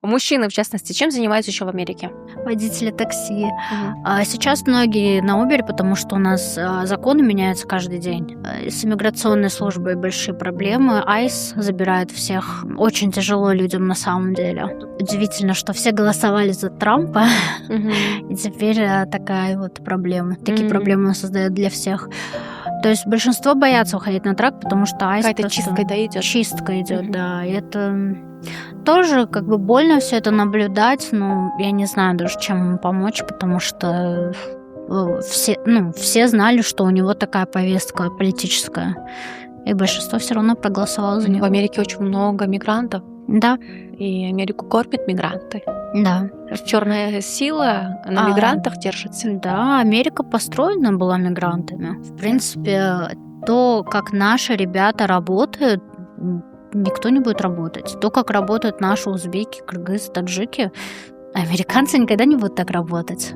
Мужчины, в частности, чем занимаются еще в Америке? Водители такси. Сейчас многие на Uber, потому что у нас законы меняются каждый день. С иммиграционной службой большие проблемы. ICE забирает всех. Очень тяжело людям на самом деле. Удивительно, что все голосовали за Трампа, и теперь такая вот проблема. Такие проблемы он создает для всех. То есть большинство боятся уходить на трак, потому что ICE Какая-то чистка, да, идет? Чистка идет, да. И это тоже как бы больно все это наблюдать, но я не знаю даже, чем ему помочь, потому что все знали, что у него такая повестка политическая, и большинство все равно проголосовало за него. В Америке очень много мигрантов. Да. И Америку кормят мигранты. Да. Черная сила на мигрантах держится. Да, Америка построена была мигрантами. В принципе, то, как наши ребята работают, никто не будет работать. То, как работают наши узбеки, кыргызы, таджики, американцы никогда не будут так работать.